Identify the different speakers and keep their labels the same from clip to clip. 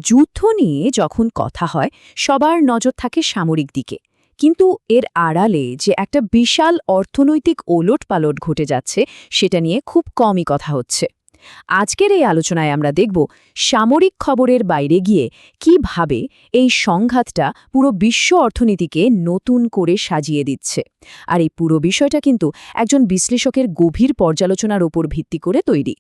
Speaker 1: যুদ্ধ নিয়ে যখন কথা হয় সবার নজর থাকে সামরিক দিকে, কিন্তু এর আড়ালে যে একটা বিশাল অর্থনৈতিক ওলটপালট ঘটে যাচ্ছে সেটা নিয়ে খুব কমই কথা হচ্ছে। আজকের এই আলোচনায় আমরা দেখব সামরিক খবরের বাইরে গিয়ে কিভাবে এই সংঘাতটা পুরো বিশ্ব অর্থনীতিকে নতুন করে সাজিয়ে দিচ্ছে। আর এই পুরো বিষয়টা কিন্তু একজন বিশ্লেষকের গভীর পর্যালোচনার উপর ভিত্তি করে তৈরি।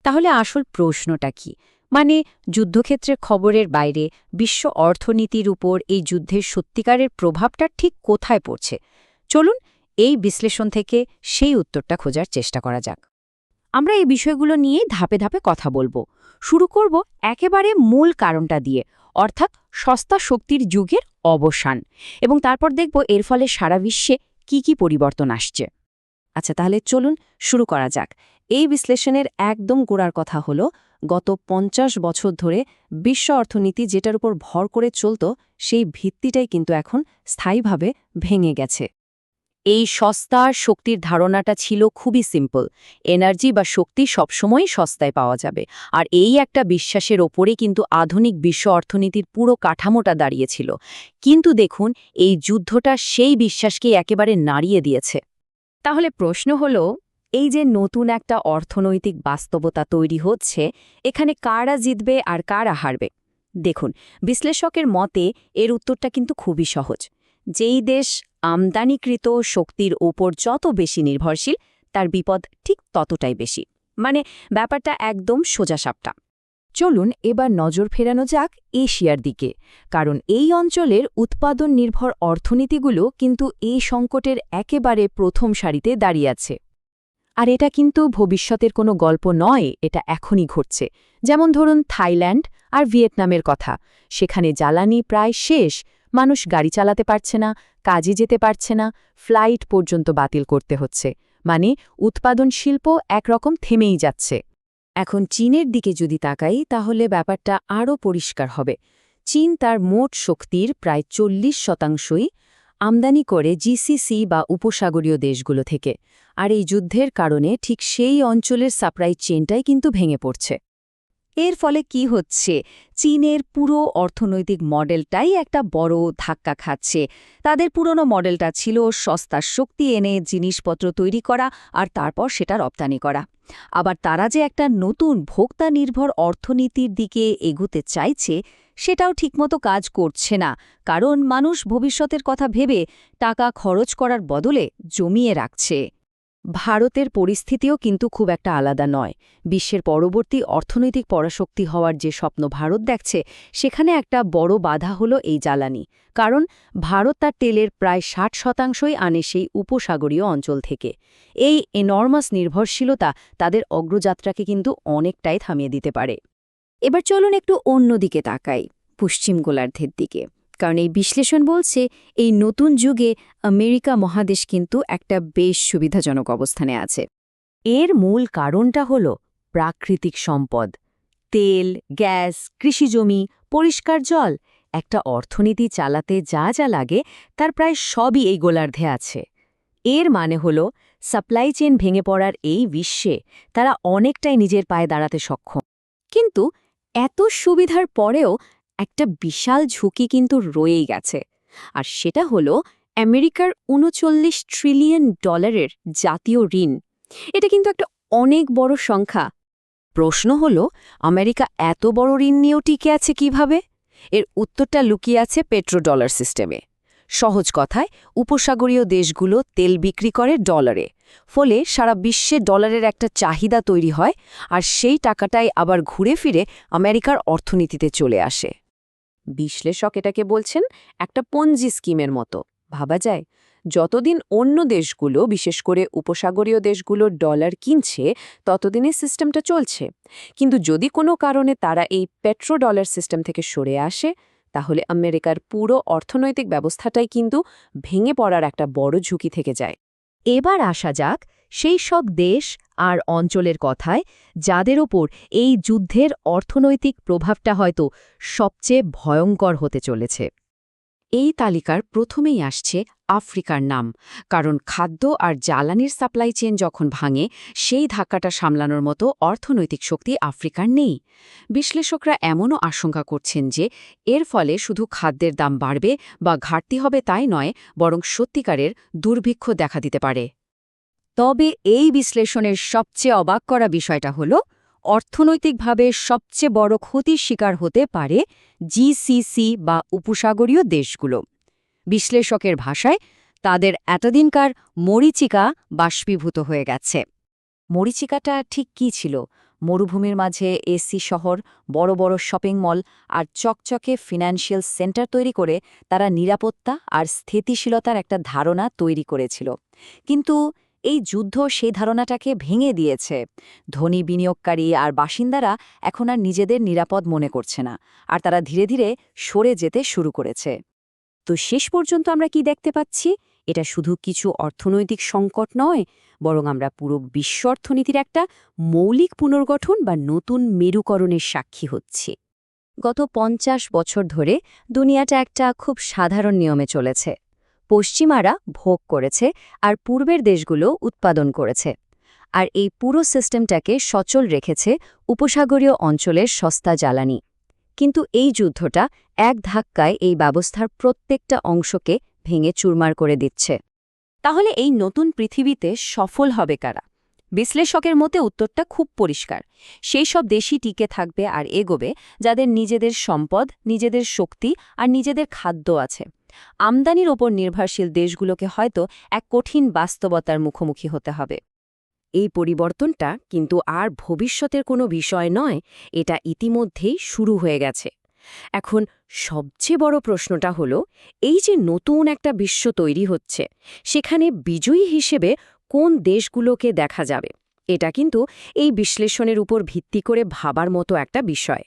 Speaker 2: তাহলে আসল প্রশ্নটা কি? মানে যুদ্ধক্ষেত্রের খবরের বাইরে বিশ্ব অর্থনীতির উপর এই যুদ্ধের সত্যিকারের প্রভাবটা ঠিক কোথায় পড়ছে? চলুন এই বিশ্লেষণ থেকে সেই উত্তরটা খোঁজার চেষ্টা করা যাক। আমরা এই বিষয়গুলো নিয়ে ধাপে ধাপে কথা বলবো। শুরু করব একেবারে মূল কারণটা দিয়ে, অর্থাৎ সস্তা শক্তির যুগের অবসান, এবং তারপর দেখব এর ফলে সারা বিশ্বে কি পরিবর্তন আসছে। আচ্ছা, তাহলে চলুন শুরু করা যাক। এই বিশ্লেষণের একদম গোড়ার কথা হলো, গত ৫০ বছর ধরে বিশ্ব অর্থনীতি যেটার উপর ভর করে চলত, সেই ভিত্তিটাই কিন্তু এখন স্থায়ীভাবে ভেঙে গেছে। এই সস্তা শক্তির ধারণাটা ছিল খুবই সিম্পল। এনার্জি বা শক্তি সবসময়ই সস্তায় পাওয়া যাবে, আর এই একটা বিশ্বাসের ওপরে কিন্তু আধুনিক বিশ্ব অর্থনীতির পুরো কাঠামোটা দাঁড়িয়েছিল। কিন্তু দেখুন, এই যুদ্ধটা সেই বিশ্বাসকেই একেবারে নাড়িয়ে দিয়েছে। তাহলে প্রশ্ন হলো, এই যে নতুন একটা অর্থনৈতিক বাস্তবতা তৈরি হচ্ছে, এখানে কারা জিতবে আর কারা হারবে? দেখুন, বিশ্লেষকের মতে এর উত্তরটা কিন্তু খুবই সহজ। যেই দেশ আমদানিকৃত শক্তির ওপর যত বেশি নির্ভরশীল, তার বিপদ ঠিক ততটাই বেশি। মানে ব্যাপারটা একদম সোজাসাপটা। চলুন এবার নজর ফেরানো যাক এশিয়ার দিকে, কারণ এই অঞ্চলের উৎপাদন নির্ভর অর্থনীতিগুলো কিন্তু এই সংকটের একেবারে প্রথম সারিতে দাঁড়িয়ে আছে। আর এটা কিন্তু ভবিষ্যতের কোনো গল্প নয়, এটা এখনই ঘটছে। যেমন ধরুন থাইল্যান্ড আর ভিয়েতনামের কথা। সেখানে জ্বালানি প্রায় শেষ, মানুষ গাড়ি চালাতে পারছে না, কাজে যেতে পারছে না, ফ্লাইট পর্যন্ত বাতিল করতে হচ্ছে। মানে উৎপাদন শিল্প একরকম থেমেই যাচ্ছে। এখন চীনের দিকে যদি তাকাই, তাহলে ব্যাপারটা আরও পরিষ্কার হবে। চীন তার মোট শক্তির প্রায় ৪০% আমদানি করে জিসিসি বা উপসাগরীয় দেশগুলো থেকে। আর এই যুদ্ধের কারণে ঠিক সেই অঞ্চলের সাপ্লাই চেনটাই কিন্তু ভেঙে পড়ছে। এর ফলে কি হচ্ছে? চীনের পুরো অর্থনৈতিক মডেলটাই একটা বড় ধাক্কা খাচ্ছে। তাদের পুরনো মডেলটা ছিল সস্তা শক্তি এনে জিনিসপত্র তৈরি করা আর তারপর সেটা রপ্তানি করা। আবার তারা যে একটা নতুন ভোক্তা নির্ভর অর্থনীতির দিকে এগুতে চাইছে, সেটাও ঠিকমতো কাজ করছে না, কারণ মানুষ ভবিষ্যতের কথা ভেবে টাকা খরচ করার বদলে জমিয়ে রাখছে। ভারতের পরিস্থিতিও কিন্তু খুব একটা আলাদা নয়। বিশ্বের পরবর্তী অর্থনৈতিক পরাশক্তি হওয়ার যে স্বপ্ন ভারত দেখছে, সেখানে একটা বড় বাধা হলো এই জ্বালানি। কারণ ভারত তার তেলের প্রায় ৬০% আনে সেই উপসাগরীয় অঞ্চল থেকে। এই এনর্মাস নির্ভরশীলতা তাদের অগ্রযাত্রাকে কিন্তু অনেকটাই থামিয়ে দিতে পারে। এবার চলুন একটু অন্যদিকে তাকাই, পশ্চিম গোলার্ধের দিকে। কারণ এই বিশ্লেষণ বলছে এই নতুন যুগে আমেরিকা মহাদেশ কিন্তু একটা বেশ সুবিধাজনক অবস্থানে আছে। এর মূল কারণটা হল প্রাকৃতিক সম্পদ। তেল, গ্যাস, কৃষিজমি, পরিষ্কার জল। একটা অর্থনীতি চালাতে যা যা লাগে তার প্রায় সবই এই গোলার্ধে আছে। এর মানে হল সাপ্লাই চেইন ভেঙে পড়ার এই বিশ্বে তারা অনেকটাই নিজের পায়ে দাঁড়াতে সক্ষম। কিন্তু এত সুবিধার পরেও একটা বিশাল ঝুঁকি কিন্তু রয়েই গেছে। আর সেটা হলো আমেরিকার $৩৯ ট্রিলিয়ন জাতীয় ঋণ। এটা কিন্তু একটা অনেক বড় সংখ্যা। প্রশ্ন হলো, আমেরিকা এত বড় ঋণ নিয়েও টিকে আছে কিভাবে? এর উত্তরটা লুকিয়ে আছে পেট্রোডলার সিস্টেমে। সহজ কথায়, উপসাগরীয় দেশগুলো তেল বিক্রি করে ডলারে। ফলে সারা বিশ্বে ডলারের একটা চাহিদা তৈরি হয়, আর সেই টাকাটাই আবার ঘুরে ফিরে আমেরিকার অর্থনীতিতে চলে আসে। বিশ্লেষক এটাকে বলছেন একটা পঞ্জি স্কিমের মতো। ভাবা যায়, যতদিন অন্য দেশগুলো, বিশেষ করে উপসাগরীয় দেশগুলো ডলার কিনছে, ততদিনই সিস্টেমটা চলছে। কিন্তু যদি কোনো কারণে তারা এই পেট্রোডলার সিস্টেম থেকে সরে আসে, তাহলে আমেরিকার পুরো অর্থনৈতিক ব্যবস্থাটাই কিন্তু ভেঙে পড়ার একটা বড় ঝুঁকি থেকে যায়। এবার আসা যাক সেই সব দেশ আর অঞ্চলের কথায়, যাদের ওপর এই যুদ্ধের অর্থনৈতিক প্রভাবটা হয়তো সবচেয়ে ভয়ঙ্কর হতে চলেছে।
Speaker 1: এই তালিকার প্রথমেই আসছে আফ্রিকার নাম, কারণ খাদ্য আর জ্বালানির সাপ্লাই চেইন যখন ভাঙে সেই ধাক্কাটা সামলানোর মতো অর্থনৈতিক শক্তি আফ্রিকার নেই। বিশ্লেষকরা এমনও আশঙ্কা করছেন যে এর ফলে শুধু খাদ্যের দাম বাড়বে বা ঘাটতি হবে তাই নয়, বরং সত্যিকারের দুর্ভিক্ষ দেখা দিতে পারে।
Speaker 2: তবে এই বিশ্লেষণের সবচেয়ে অবাক করা বিষয়টা হল অর্থনৈতিকভাবে সবচেয়ে বড় ক্ষতির শিকার হতে পারে জিসিসি বা উপসাগরীয় দেশগুলো। বিশ্লেষকের ভাষায় তাদের এতদিনকার মরীচিকা বাষ্পীভূত হয়ে গেছে। মরীচিকাটা ঠিক কী ছিল? মরুভূমির মাঝে এসি শহর, বড় বড় শপিং মল আর চকচকে ফিন্যান্সিয়াল সেন্টার তৈরি করে তারা নিরাপত্তা আর স্থিতিশীলতার একটা ধারণা তৈরি করেছিল। কিন্তু এই যুদ্ধ সেই ধারণাটাকে ভেঙে দিয়েছে। ধনী বিনিয়োগকারী আর বাসিন্দারা এখন আর নিজেদের নিরাপদ মনে করছে না, আর তারা ধীরে ধীরে সরে যেতে শুরু করেছে। তো শেষ পর্যন্ত আমরা কি দেখতে পাচ্ছি? এটা শুধু কিছু অর্থনৈতিক সংকট নয়, বরং আমরা পুরো বিশ্ব অর্থনীতির একটা মৌলিক পুনর্গঠন বা নতুন মেরুকরণের সাক্ষী হচ্ছি। গত ৫০ বছর ধরে দুনিয়াটা একটা খুব সাধারণ নিয়মে চলেছে। পশ্চিমারা ভোগ করেছে আর পূর্বের দেশগুলো উৎপাদন করেছে। আর এই পুরো সিস্টেমটাকে সচল রেখেছে উপসাগরীয় অঞ্চলের সস্তা জ্বালানি। কিন্তু এই যুদ্ধটা এক ধাক্কায় এই ব্যবস্থার প্রত্যেকটা অংশকে ভেঙে চুরমার করে দিচ্ছে। তাহলে এই নতুন পৃথিবীতে সফল হবে কারা? বিশ্লেষকের মতে উত্তরটা খুব পরিষ্কার। সেই সব দেশই টিকে থাকবে আর এগোবে যাদের নিজেদের সম্পদ, নিজেদের শক্তি আর নিজেদের খাদ্য আছে। আমদানির ওপর নির্ভরশীল দেশগুলোকে হয়তো এক কঠিন বাস্তবতার মুখোমুখি হতে হবে। এই পরিবর্তনটা কিন্তু আর ভবিষ্যতের কোনো বিষয় নয়, এটা ইতিমধ্যেই শুরু হয়ে গেছে। এখন সবচেয়ে বড় প্রশ্নটা হলো, এই যে নতুন একটা বিশ্ব তৈরি হচ্ছে, সেখানে বিজয়ী হিসেবে কোন দেশগুলোকে দেখা যাবে? এটা কিন্তু এই বিশ্লেষণের উপর ভিত্তি করে ভাবার মতো একটা বিষয়।